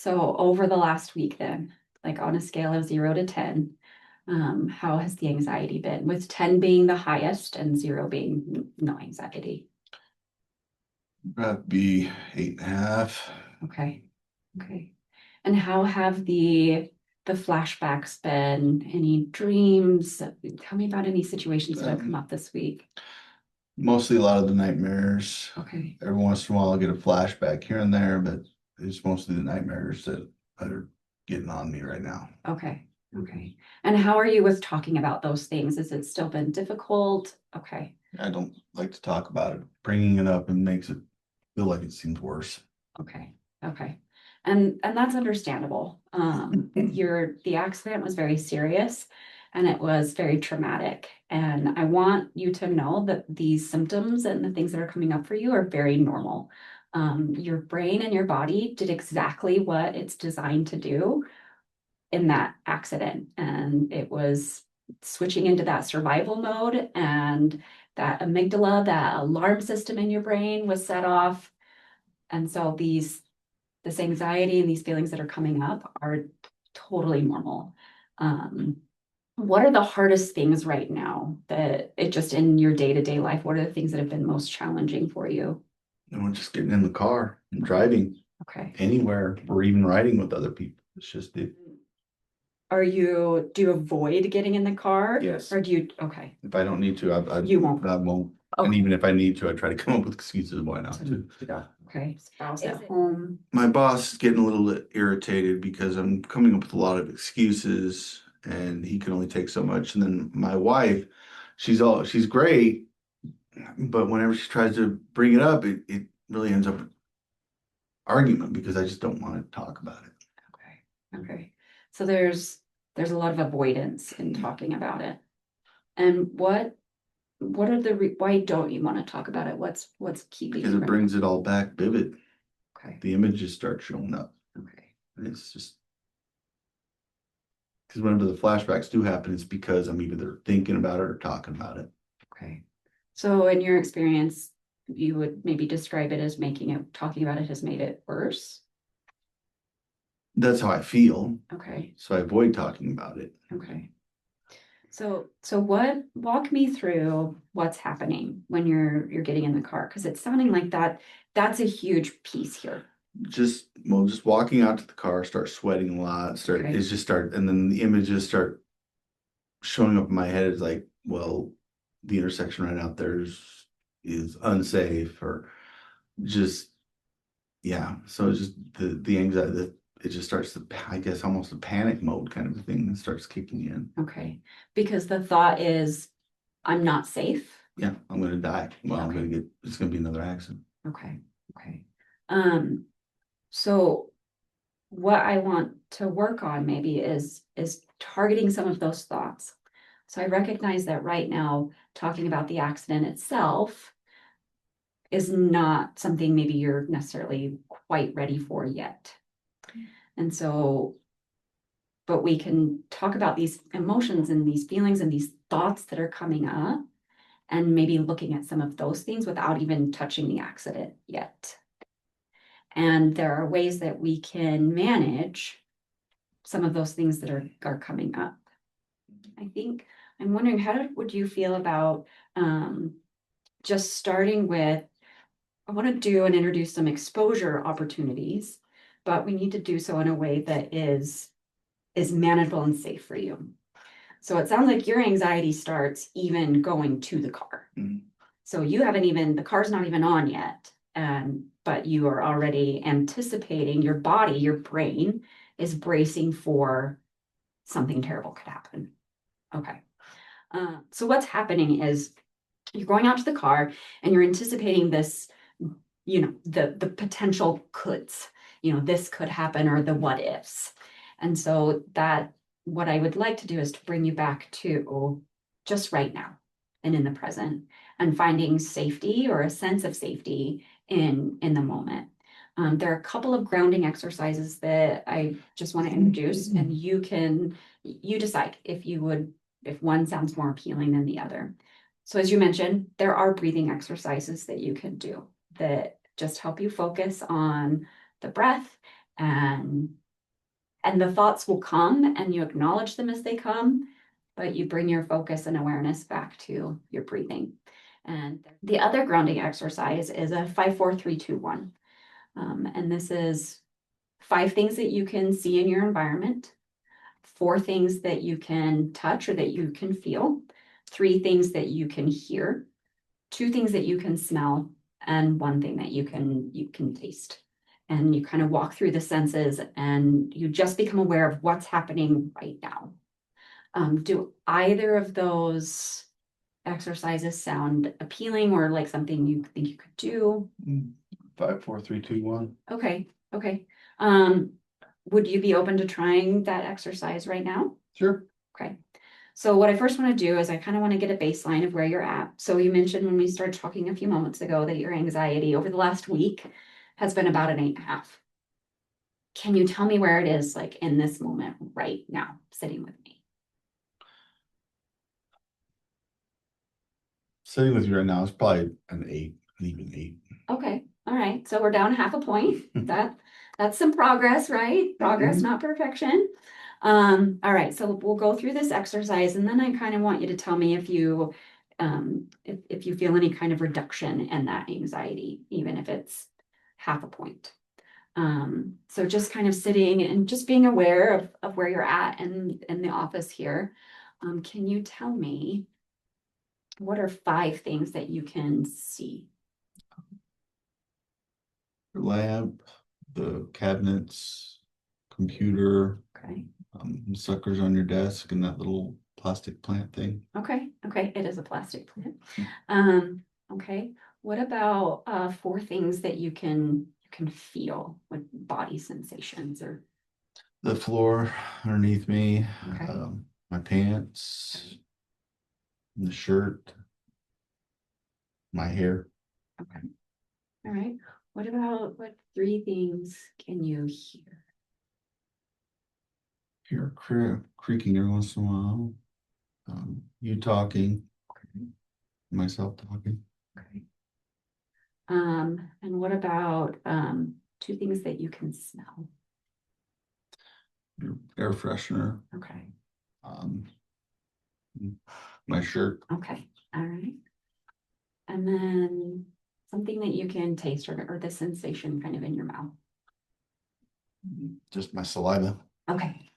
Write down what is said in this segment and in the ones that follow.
So over the last week then, like on a scale of 0 to 10, how has the anxiety been? With 10 being the highest and 0 being no anxiety. That'd be 8.5. Okay. Okay. And how have the flashbacks been? Any dreams? Tell me about any situations that have come up this week. Mostly a lot of the nightmares. Okay. Every once in a while I'll get a flashback here and there, but it's mostly the nightmares that are getting on me right now. Okay. Okay. And how are you with talking about those things? Has it still been difficult? Okay. I don't like to talk about it. Bringing it up and makes it feel like it seems worse. Okay. Okay. And that's understandable. The accident was very serious and it was very traumatic. And I want you to know that these symptoms and the things that are coming up for you are very normal. Your brain and your body did exactly what it's designed to do in that accident. And it was switching into that survival mode, and that amygdala, that alarm system in your brain was set off. And so this anxiety and these feelings that are coming up are totally normal. Um, what are the hardest things right now that it just in your day-to-day life? What are the things that have been most challenging for you? And we're just getting in the car and driving Okay. anywhere or even riding with other people. It's just it. Do you avoid getting in the car? Yes. Or do you, okay, If I don't need to, you won't. I won't. And Okay. even if I need to, I try to come up with excuses why not to. Okay, spouse at home. My boss is getting a little bit irritated because I'm coming up with a lot of excuses and he can only take so much. And then my wife, she's great, but whenever she tries to bring it up, it really ends up argument because I just don't want to talk about it. Okay, okay. So there's a lot of avoidance in talking about it. And what are why don't you want to talk about it? What's keeping Because you it from? brings it all back vivid. Okay, The images start showing up. okay, And it's just because whenever the flashbacks do happen, it's because I'm either thinking about it or talking about it. okay. So in your experience, you would maybe describe it as talking about it has made it worse? That's how I feel. Okay, So I avoid talking about it. okay. So walk me through what's happening when you're getting in the car, because it's sounding like that's a huge piece here. Just walking out to the car, start sweating a lot, Okay. and then the images start showing up in my head. It's like, well, the intersection right out there is unsafe, or just yeah. So it's just the anxiety that it just starts to, I guess, almost a panic mode kind of a thing that starts kicking in. Okay, because the thought is, I'm not safe. Yeah, I'm gonna die. Well, Okay. it's gonna be another accident. Okay, okay. Um, so what I want to work on maybe is targeting some of those thoughts. So I recognize that right now, talking about the accident itself is not something maybe you're necessarily quite ready for yet. And so, but we can talk about these emotions and these feelings and these thoughts that are coming up, and maybe looking at some of those things without even touching the accident yet. And there are ways that we can manage some of those things that are coming up. I think I'm wondering, would you feel about just starting with, I want to do and introduce some exposure opportunities, but we need to do so in a way that is manageable and safe for you. So it sounds like your anxiety starts even going to the car. Mhm. So the car's not even on yet. But you are already anticipating, your body, your brain is bracing for something terrible could happen. Okay. So what's happening is you're going out to the car and you're anticipating this, the potential coulds, this could happen, or the what ifs. And so that what I would like to do is to bring you back to just right now and in the present, and finding safety or a sense of safety in the moment. There are a couple of grounding exercises that I just want to introduce, and you decide if one sounds more appealing than the other. So as you mentioned, there are breathing exercises that you can do that just help you focus on the breath and the thoughts will come and you acknowledge them as they come, but you bring your focus and awareness back to your breathing. And the other grounding exercise is a 5-4-3-2-1. And this is 5 things that you can see in your environment, 4 things that you can touch or that you can feel, 3 things that you can hear, 2 things that you can smell, and 1 thing that you can taste. And you kind of walk through the senses and you just become aware of what's happening right now. Do either of those exercises sound appealing or like something you think you could do? 5, 4, 3, 2, 1. Okay. Would you be open to trying that exercise right now? Sure. Okay. So what I first want to do is I kind of want to get a baseline of where you're at. So you mentioned when we started talking a few moments ago that your anxiety over the last week has been about an 8.5. Can you tell me where it is like in this moment right now, sitting with me? Sitting with you right now is probably an 8, even 8. Okay, all right. So we're down 0.5 point. That's some progress, right? Progress, Mhm. not perfection. All right, so we'll go through this exercise and then I kind of want you to tell me if you feel any kind of reduction in that anxiety, even if it's 0.5 point. So just kind of sitting and just being aware of where you're at in the office here. Can you tell me what are 5 things that you can see? The lamp, the cabinets, computer, Okay. suckers on your desk, and that little plastic plant thing. Okay, it is a plastic plant. Okay, what about 4 things that you can feel with body sensations or The floor underneath me, okay, my pants, the shirt, my hair. okay. All right. What about what 3 things can you hear? Hear creaking every once in a while. You talking, Okay. myself talking. Okay. And what about 2 things that you can smell? Your air freshener, Okay. um, my shirt. Okay. All right. And then something that you can taste or the sensation kind of in your mouth. Just my saliva. Okay.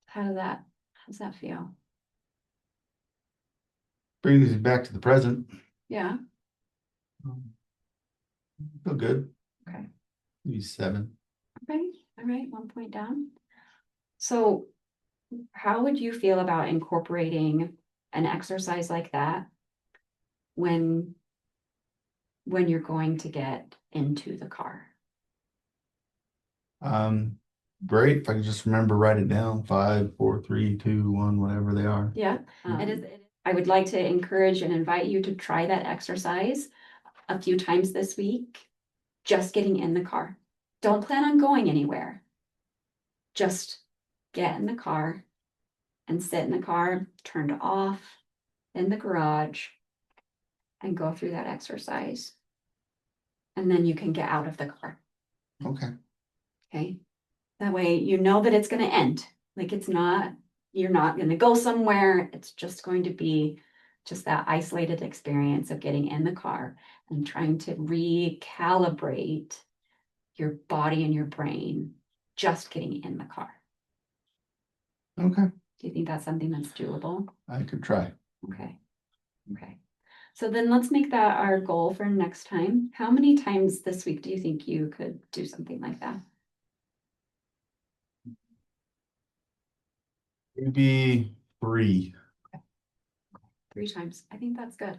How does that feel? Brings you back to the present. Yeah. Feel good. Okay. Maybe 7. Okay. All right. 1 point down. So how would you feel about incorporating an exercise like that when you're going to get into the car? Great. If I can just remember, write it down. 5, 4, 3, 2, 1, whatever they are. Yeah. I would like to encourage and invite you to try that exercise a few times this week, just getting in the car. Don't plan on going anywhere. Just get in the car and sit in the car, turned off in the garage, and go through that exercise. And then you can get out of the car. Okay. Okay. That way you know that it's going to end. Like you're not going to go somewhere. It's just going to be just that isolated experience of getting in the car and trying to recalibrate your body and your brain, just getting in the car. Okay. Do you think that's something that's doable? I could try. Okay. So then let's make that our goal for next time. How many times this week do you think you could do something like that? Maybe 3. 3 times. I think that's good.